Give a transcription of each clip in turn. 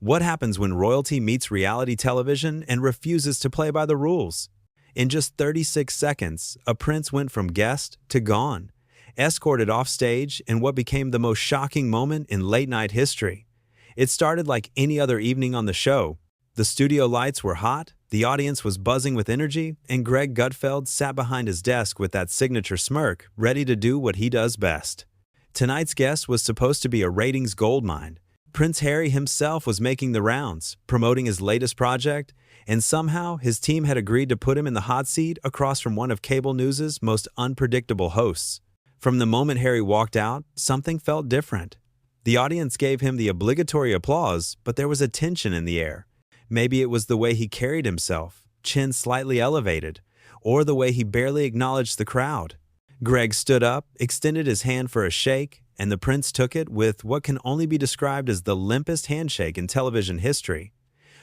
What happens when royalty meets reality television and refuses to play by the rules? In just 36 seconds, a prince went from guest to gone, escorted off stage in what became the most shocking moment in late-night history. It started like any other evening on the show. The studio lights were hot, the audience was buzzing with energy, and Greg Gutfeld sat behind his desk with that signature smirk, ready to do what he does best. Tonight's guest was supposed to be a ratings goldmine. Prince Harry himself was making the rounds, promoting his latest project, and somehow his team had agreed to put him in the hot seat across from one of cable news's most unpredictable hosts. From the moment Harry walked out, something felt different. The audience gave him the obligatory applause, but there was a tension in the air. Maybe it was the way he carried himself, chin slightly elevated, or the way he barely acknowledged the crowd. Greg stood up, extended his hand for a shake, and the prince took it with what can only be described as the limpest handshake in television history.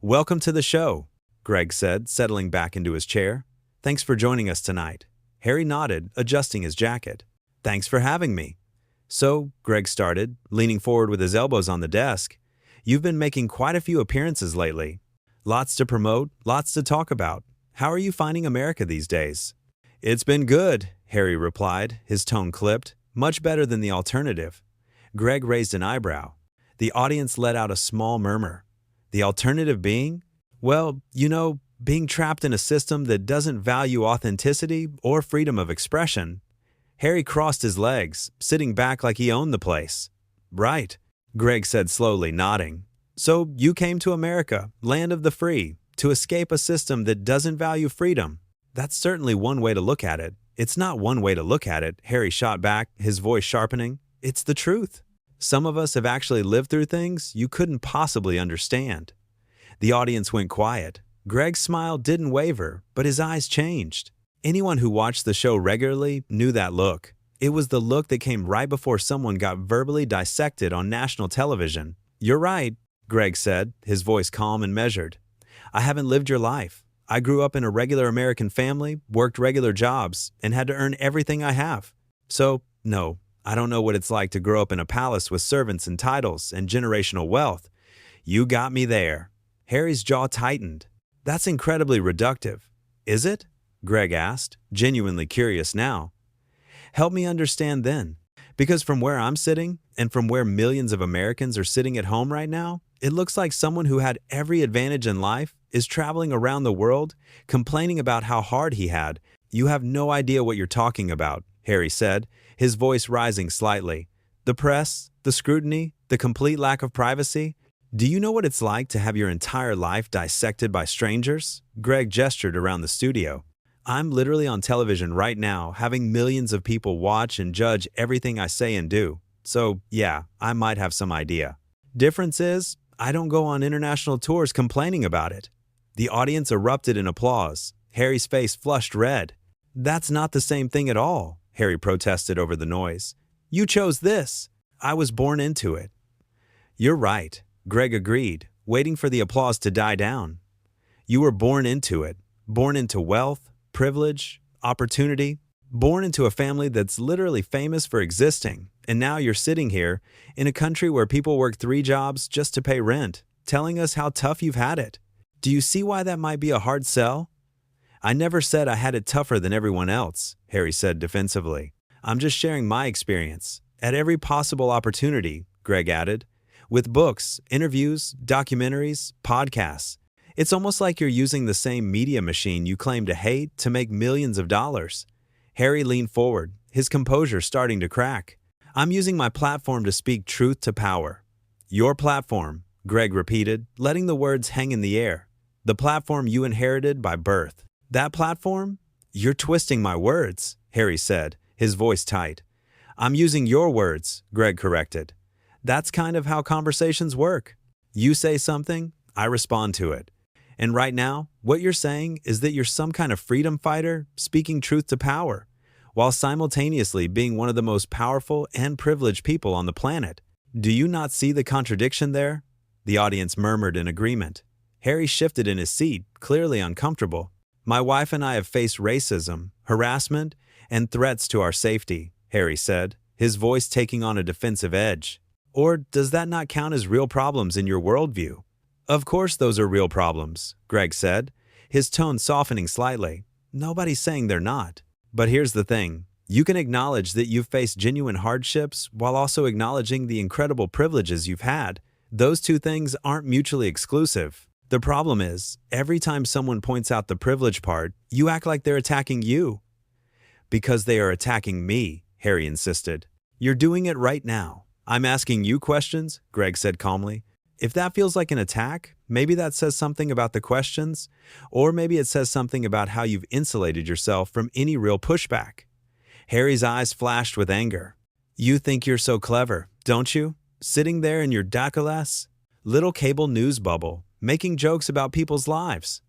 "Welcome to the show," Greg said, settling back into his chair. "Thanks for joining us tonight." Harry nodded, adjusting his jacket. "Thanks for having me." "So," Greg started, leaning forward with his elbows on the desk, "you've been making quite a few appearances lately. Lots to promote, lots to talk about. How are you finding America these days?" "It's been good," Harry replied, his tone clipped. "Much better than the alternative." Greg raised an eyebrow. The audience let out a small murmur. The alternative being? Well, being trapped in a system that doesn't value authenticity or freedom of expression. Harry crossed his legs, sitting back like he owned the place. "Right," Greg said slowly, nodding. "So you came to America, land of the free, to escape a system that doesn't value freedom. That's certainly one way to look at it." "It's not one way to look at it," Harry shot back, his voice sharpening. "It's the truth. Some of us have actually lived through things you couldn't possibly understand." The audience went quiet. Greg's smile didn't waver, but his eyes changed. Anyone who watched the show regularly knew that look. It was the look that came right before someone got verbally dissected on national television. "You're right," Greg said, his voice calm and measured. "I haven't lived your life. I grew up in a regular American family, worked regular jobs, and had to earn everything I have. So, no, I don't know what it's like to grow up in a palace with servants and titles and generational wealth. You got me there." Harry's jaw tightened. "That's incredibly reductive." "Is it?" Greg asked, genuinely curious now. "Help me understand then. Because from where I'm sitting, and from where millions of Americans are sitting at home right now, it looks like someone who had every advantage in life is traveling around the world, complaining about how hard he had. You have no idea what you're talking about," Harry said, his voice rising slightly. "The press, the scrutiny, the complete lack of privacy. Do you know what it's like to have your entire life dissected by strangers?" Greg gestured around the studio. "I'm literally on television right now, having millions of people watch and judge everything I say and do. So, yeah, I might have some idea. Difference is, I don't go on international tours complaining about it." The audience erupted in applause. Harry's face flushed red. "That's not the same thing at all," Harry protested over the noise. "You chose this. I was born into it." "You're right," Greg agreed, waiting for the applause to die down. "You were born into it. Born into wealth, privilege, opportunity. Born into a family that's literally famous for existing. And now you're sitting here, in a country where people work 3 jobs just to pay rent, telling us how tough you've had it. Do you see why that might be a hard sell?" "I never said I had it tougher than everyone else," Harry said defensively. "I'm just sharing my experience. At every possible opportunity," Greg added. "With books, interviews, documentaries, podcasts. It's almost like you're using the same media machine you claim to hate to make millions of dollars." Harry leaned forward, his composure starting to crack. "I'm using my platform to speak truth to power." "Your platform," Greg repeated, letting the words hang in the air. "The platform you inherited by birth." "That platform?" "You're twisting my words," Harry said, his voice tight. "I'm using your words," Greg corrected. "That's kind of how conversations work. You say something, I respond to it. And right now, what you're saying is that you're some kind of freedom fighter speaking truth to power, while simultaneously being one of the most powerful and privileged people on the planet. Do you not see the contradiction there?" The audience murmured in agreement. Harry shifted in his seat, clearly uncomfortable. "My wife and I have faced racism, harassment, and threats to our safety," Harry said, his voice taking on a defensive edge. "Or does that not count as real problems in your worldview?" Of course those are real problems, Greg said, his tone softening slightly. Nobody's saying they're not. But here's the thing. You can acknowledge that you've faced genuine hardships while also acknowledging the incredible privileges you've had. Those two things aren't mutually exclusive. The problem is, every time someone points out the privilege part, you act like they're attacking you. Because they are attacking me, Harry insisted. You're doing it right now. I'm asking you questions, Greg said calmly. If that feels like an attack, maybe that says something about the questions, or maybe it says something about how you've insulated yourself from any real pushback. Harry's eyes flashed with anger. You think you're so clever, don't you? Sitting there in your Dacalas? Little cable news bubble, making jokes about people's lives.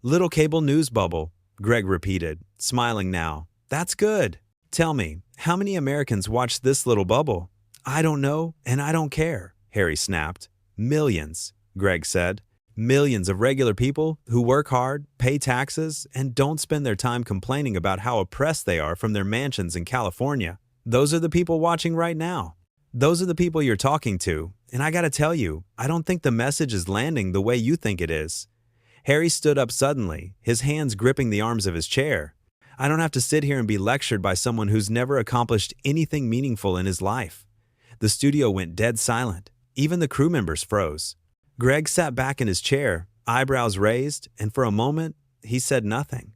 Little cable news bubble, Greg repeated, smiling now. That's good. Tell me, how many Americans watch this little bubble? I don't know, and I don't care, Harry snapped. Millions, Greg said. Millions of regular people who work hard, pay taxes, and don't spend their time complaining about how oppressed they are from their mansions in California. Those are the people watching right now. Those are the people you're talking to, and I gotta tell you, I don't think the message is landing the way you think it is. Harry stood up suddenly, his hands gripping the arms of his chair. I don't have to sit here and be lectured by someone who's never accomplished anything meaningful in his life. The studio went dead silent. Even the crew members froze. Greg sat back in his chair, eyebrows raised, and for a moment, he said nothing.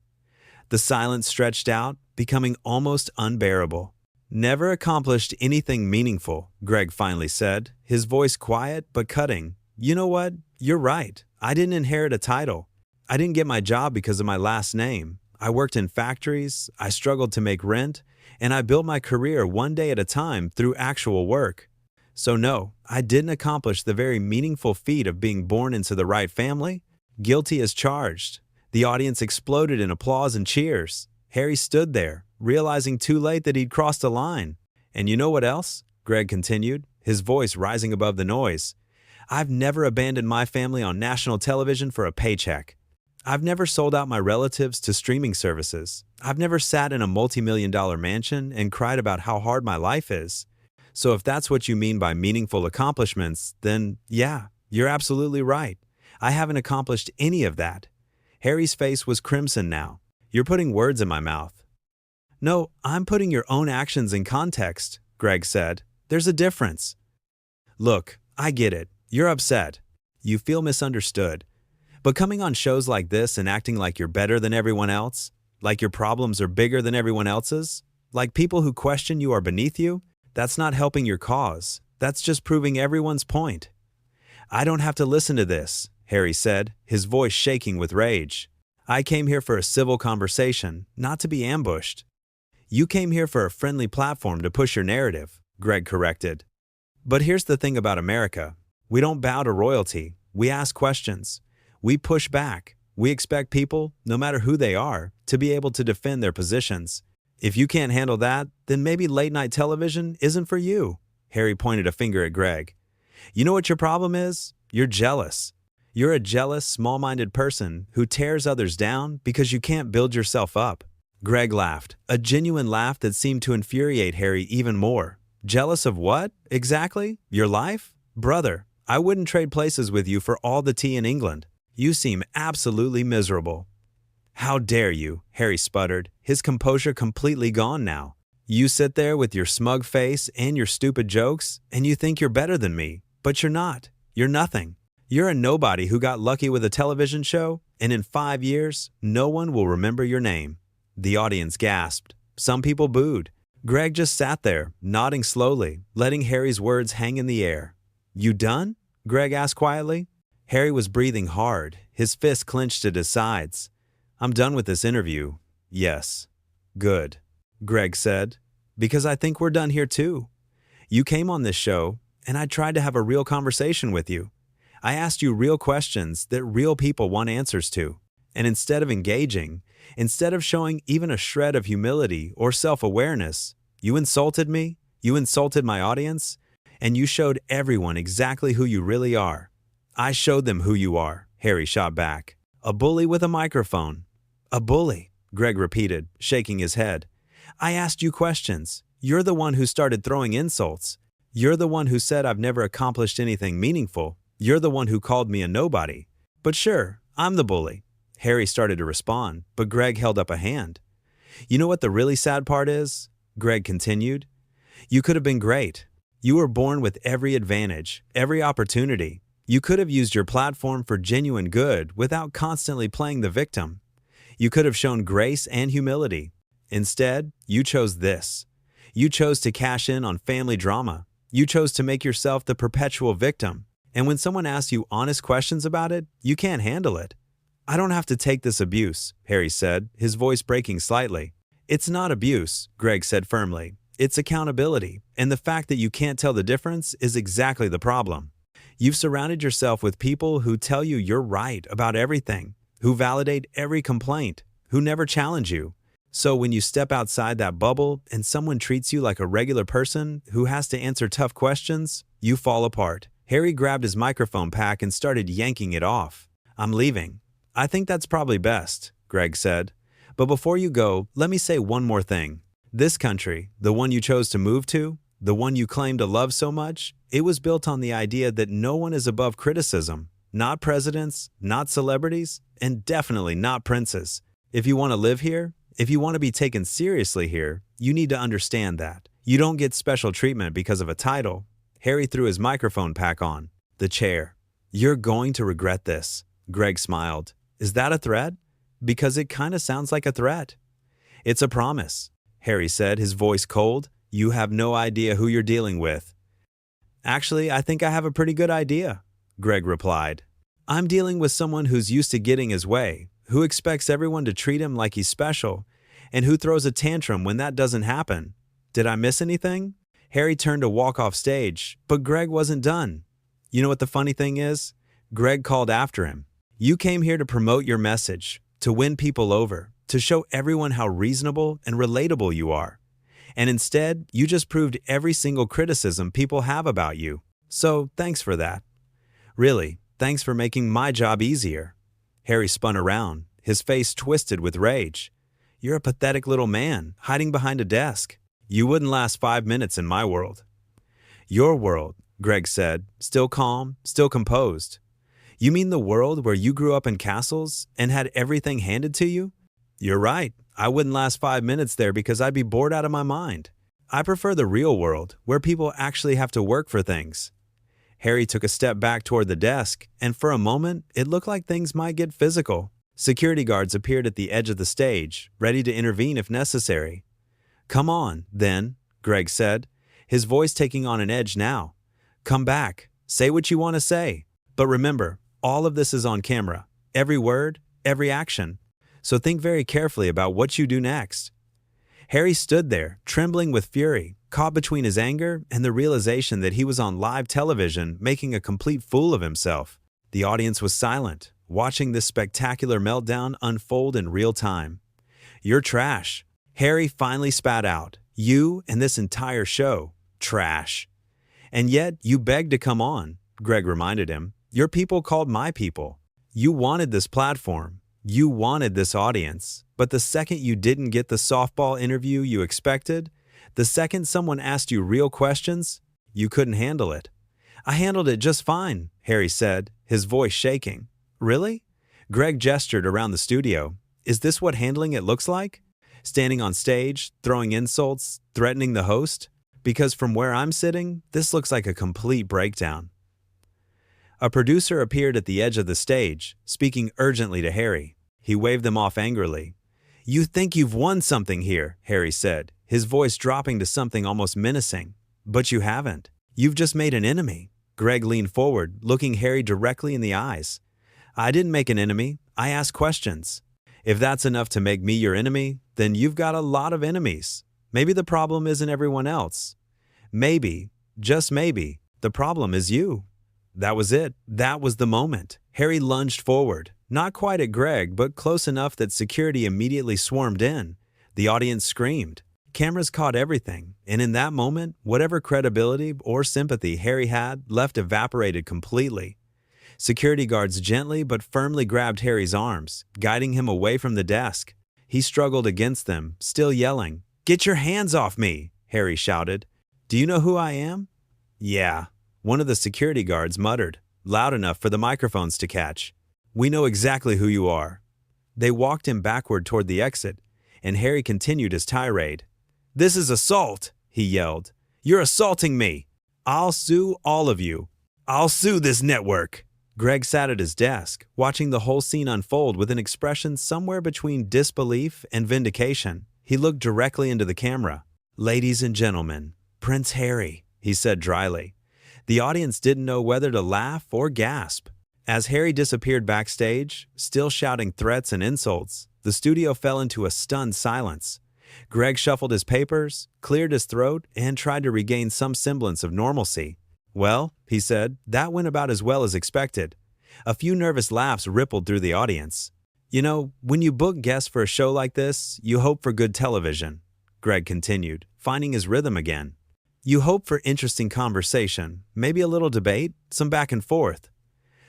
The silence stretched out, becoming almost unbearable. Never accomplished anything meaningful, Greg finally said, his voice quiet but cutting. You know what? You're right. I didn't inherit a title. I didn't get my job because of my last name. I worked in factories, I struggled to make rent, and I built my career one day at a time through actual work. So no, I didn't accomplish the very meaningful feat of being born into the right family. Guilty as charged. The audience exploded in applause and cheers. Harry stood there, realizing too late that he'd crossed a line. And you know what else? Greg continued, his voice rising above the noise. I've never abandoned my family on national television for a paycheck. I've never sold out my relatives to streaming services. I've never sat in a multi-million-dollar mansion and cried about how hard my life is. So if that's what you mean by meaningful accomplishments, then yeah, you're absolutely right. I haven't accomplished any of that. Harry's face was crimson now. You're putting words in my mouth. No, I'm putting your own actions in context, Greg said. There's a difference. Look, I get it. You're upset. You feel misunderstood. But coming on shows like this and acting like you're better than everyone else, like your problems are bigger than everyone else's, like people who question you are beneath you, that's not helping your cause. That's just proving everyone's point. I don't have to listen to this, Harry said, his voice shaking with rage. I came here for a civil conversation, not to be ambushed. You came here for a friendly platform to push your narrative, Greg corrected. But here's the thing about America. We don't bow to royalty. We ask questions. We push back. We expect people, no matter who they are, to be able to defend their positions. If you can't handle that, then maybe late-night television isn't for you. Harry pointed a finger at Greg. You know what your problem is? You're jealous. You're a jealous, small-minded person who tears others down because you can't build yourself up. Greg laughed, a genuine laugh that seemed to infuriate Harry even more. Jealous of what, exactly? Your life? Brother, I wouldn't trade places with you for all the tea in England. You seem absolutely miserable. How dare you, Harry sputtered, his composure completely gone now. You sit there with your smug face and your stupid jokes, and you think you're better than me, but you're not. You're nothing. You're a nobody who got lucky with a television show, and in 5 years, no one will remember your name. The audience gasped. Some people booed. Greg just sat there, nodding slowly, letting Harry's words hang in the air. You done? Greg asked quietly. Harry was breathing hard, his fists clenched at his sides. I'm done with this interview. Yes. Good, Greg said, because I think we're done here too. You came on this show, and I tried to have a real conversation with you. I asked you real questions that real people want answers to. And instead of engaging, instead of showing even a shred of humility or self-awareness, you insulted me, you insulted my audience, and you showed everyone exactly who you really are. I showed them who you are, Harry shot back. A bully with a microphone. A bully, Greg repeated, shaking his head. I asked you questions. You're the one who started throwing insults. You're the one who said I've never accomplished anything meaningful. You're the one who called me a nobody. But sure, I'm the bully. Harry started to respond, but Greg held up a hand. You know what the really sad part is? Greg continued. You could have been great. You were born with every advantage, every opportunity. You could have used your platform for genuine good without constantly playing the victim. You could have shown grace and humility. Instead, you chose this. You chose to cash in on family drama. You chose to make yourself the perpetual victim. And when someone asks you honest questions about it, you can't handle it. I don't have to take this abuse, Harry said, his voice breaking slightly. It's not abuse, Greg said firmly. It's accountability, and the fact that you can't tell the difference is exactly the problem. You've surrounded yourself with people who tell you you're right about everything, who validate every complaint, who never challenge you. So when you step outside that bubble and someone treats you like a regular person who has to answer tough questions, you fall apart. Harry grabbed his microphone pack and started yanking it off. I'm leaving. I think that's probably best, Greg said. But before you go, let me say one more thing. This country, the one you chose to move to, the one you claim to love so much, it was built on the idea that no one is above criticism. Not presidents, not celebrities, and definitely not princes. If you want to live here, if you want to be taken seriously here, you need to understand that. You don't get special treatment because of a title. Harry threw his microphone pack on. The chair. You're going to regret this. Greg smiled. Is that a threat? Because it kind of sounds like a threat. It's a promise, Harry said, his voice cold. You have no idea who you're dealing with. Actually, I think I have a pretty good idea, Greg replied. I'm dealing with someone who's used to getting his way, who expects everyone to treat him like he's special, and who throws a tantrum when that doesn't happen. Did I miss anything? Harry turned to walk off stage, but Greg wasn't done. You know what the funny thing is? Greg called after him. You came here to promote your message, to win people over, to show everyone how reasonable and relatable you are. And instead, you just proved every single criticism people have about you. So, thanks for that. Really, thanks for making my job easier. Harry spun around, his face twisted with rage. You're a pathetic little man, hiding behind a desk. You wouldn't last 5 minutes in my world. Your world, Greg said, still calm, still composed. You mean the world where you grew up in castles and had everything handed to you? You're right. I wouldn't last 5 minutes there because I'd be bored out of my mind. I prefer the real world, where people actually have to work for things. Harry took a step back toward the desk, and for a moment, it looked like things might get physical. Security guards appeared at the edge of the stage, ready to intervene if necessary. Come on, then, Greg said, his voice taking on an edge now. Come back. Say what you want to say. But remember, all of this is on camera. Every word, every action. So think very carefully about what you do next. Harry stood there, trembling with fury, caught between his anger and the realization that he was on live television making a complete fool of himself. The audience was silent, watching this spectacular meltdown unfold in real time. You're trash. Harry finally spat out. You and this entire show. Trash. And yet, you begged to come on, Greg reminded him. Your people called my people. You wanted this platform. You wanted this audience, but the second you didn't get the softball interview you expected, the second someone asked you real questions, you couldn't handle it. I handled it just fine, Harry said, his voice shaking. Really? Greg gestured around the studio. Is this what handling it looks like? Standing on stage, throwing insults, threatening the host? Because from where I'm sitting, this looks like a complete breakdown. A producer appeared at the edge of the stage, speaking urgently to Harry. He waved them off angrily. You think you've won something here, Harry said, his voice dropping to something almost menacing. But you haven't. You've just made an enemy. Greg leaned forward, looking Harry directly in the eyes. I didn't make an enemy. I asked questions. If that's enough to make me your enemy, then you've got a lot of enemies. Maybe the problem isn't everyone else. Maybe, just maybe, the problem is you. That was it. That was the moment. Harry lunged forward, not quite at Greg, but close enough that security immediately swarmed in. The audience screamed. Cameras caught everything, and in that moment, whatever credibility or sympathy Harry had left evaporated completely. Security guards gently but firmly grabbed Harry's arms, guiding him away from the desk. He struggled against them, still yelling. Get your hands off me, Harry shouted. Do you know who I am? Yeah. One of the security guards muttered. loud enough for the microphones to catch. "We know exactly who you are." They walked him backward toward the exit, and Harry continued his tirade. "This is assault," he yelled. "You're assaulting me. I'll sue all of you. I'll sue this network." Greg sat at his desk, watching the whole scene unfold with an expression somewhere between disbelief and vindication. He looked directly into the camera. "Ladies and gentlemen, Prince Harry," he said dryly. The audience didn't know whether to laugh or gasp. As Harry disappeared backstage, still shouting threats and insults, the studio fell into a stunned silence. Greg shuffled his papers, cleared his throat, and tried to regain some semblance of normalcy. "Well," he said, "that went about as well as expected." A few nervous laughs rippled through the audience. "You know, when you book guests for a show like this, you hope for good television," Greg continued, finding his rhythm again. "You hope for interesting conversation, maybe a little debate, some back and forth.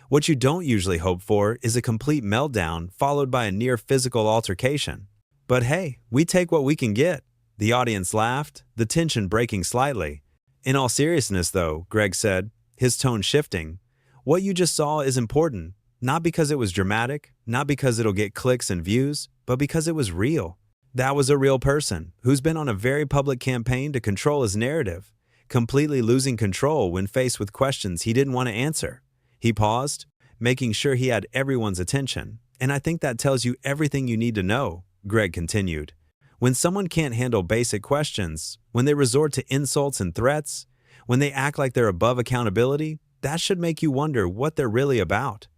What you don't usually hope for is a complete meltdown followed by a near physical altercation. But hey, we take what we can get." The audience laughed, the tension breaking slightly. "In all seriousness, though," Greg said, his tone shifting, "what you just saw is important, not because it was dramatic, not because it'll get clicks and views, but because it was real. That was a real person who's been on a very public campaign to control his narrative, completely losing control when faced with questions he didn't want to answer." He paused, making sure he had everyone's attention. "And I think that tells you everything you need to know," Greg continued. "When someone can't handle basic questions, when they resort to insults and threats, when they act like they're above accountability, that should make you wonder what they're really about.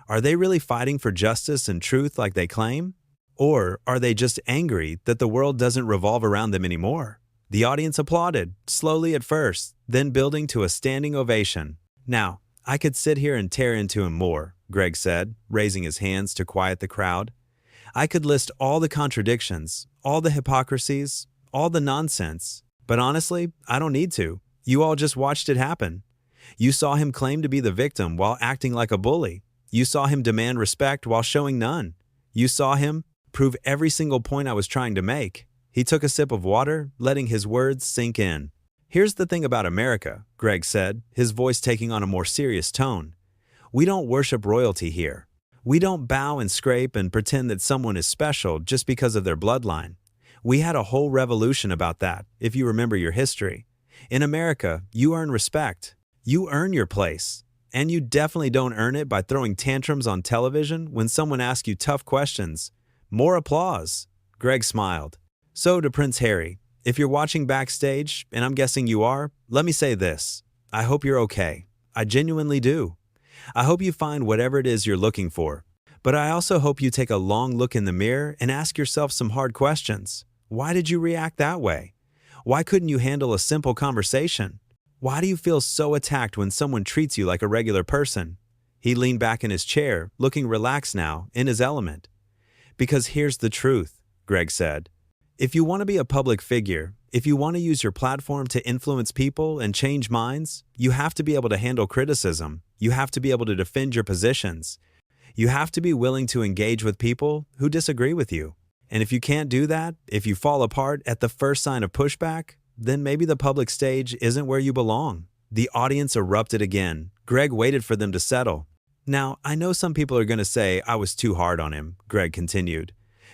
Are they really fighting for justice and truth like they claim? Or are they just angry that the world doesn't revolve around them anymore?" The audience applauded, slowly at first, then building to a standing ovation. "Now, I could sit here and tear into him more," Greg said, raising his hands to quiet the crowd. "I could list all the contradictions, all the hypocrisies, all the nonsense. But honestly, I don't need to. You all just watched it happen. You saw him claim to be the victim while acting like a bully. You saw him demand respect while showing none. You saw him prove every single point I was trying to make." He took a sip of water, letting his words sink in. "Here's the thing about America," Greg said, his voice taking on a more serious tone. "We don't worship royalty here. We don't bow and scrape and pretend that someone is special just because of their bloodline. We had a whole revolution about that, if you remember your history. In America, you earn respect. You earn your place. And you definitely don't earn it by throwing tantrums on television when someone asks you tough questions. More applause." Greg smiled. "So to Prince Harry, if you're watching backstage, and I'm guessing you are, let me say this. I hope you're okay. I genuinely do. I hope you find whatever it is you're looking for. But I also hope you take a long look in the mirror and ask yourself some hard questions. Why did you react that way? Why couldn't you handle a simple conversation? Why do you feel so attacked when someone treats you like a regular person?" He leaned back in his chair, looking relaxed now, in his element. "Because here's the truth," Greg said. "If you want to be a public figure, if you want to use your platform to influence people and change minds, you have to be able to handle criticism. You have to be able to defend your positions. You have to be willing to engage with people who disagree with you. And if you can't do that, if you fall apart at the first sign of pushback, then maybe the public stage isn't where you belong." The audience erupted again. Greg waited for them to settle. "Now, I know some people are going to say I was too hard on him," Greg continued.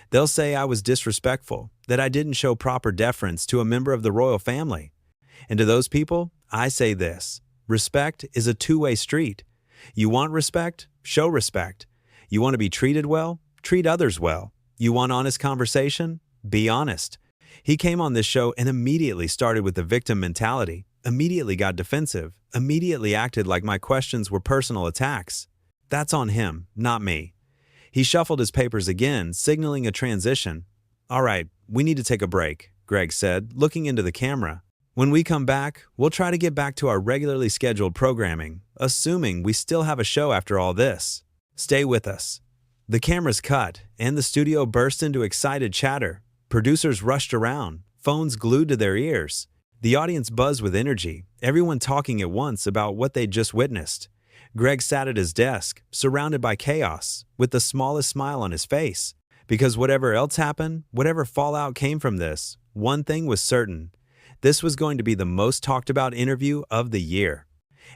"They'll say I was disrespectful, that I didn't show proper deference to a member of the royal family. And to those people, I say this: respect is a two-way street. You want respect? Show respect. You want to be treated well? Treat others well. You want honest conversation? Be honest." He came on this show and immediately started with the victim mentality, immediately got defensive, immediately acted like my questions were personal attacks. That's on him, not me. He shuffled his papers again, signaling a transition. "All right, we need to take a break," Greg said, looking into the camera. "When we come back, we'll try to get back to our regularly scheduled programming, assuming we still have a show after all this. Stay with us." The cameras cut, and the studio burst into excited chatter. Producers rushed around, phones glued to their ears. The audience buzzed with energy, everyone talking at once about what they'd just witnessed. Greg sat at his desk, surrounded by chaos, with the smallest smile on his face. Because whatever else happened, whatever fallout came from this, one thing was certain. This was going to be the most talked about interview of the year.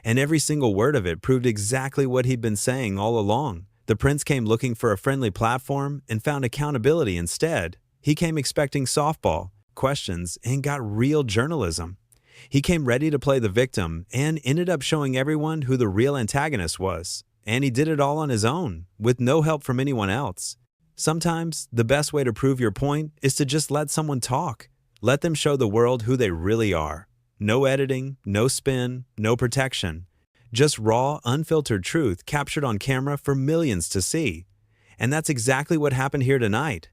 And every single word of it proved exactly what he'd been saying all along. The prince came looking for a friendly platform and found accountability instead. He came expecting softball, questions, and got real journalism. He came ready to play the victim and ended up showing everyone who the real antagonist was. And he did it all on his own, with no help from anyone else. Sometimes, the best way to prove your point is to just let someone talk. Let them show the world who they really are. No editing, no spin, no protection. Just raw, unfiltered truth captured on camera for millions to see. And that's exactly what happened here tonight.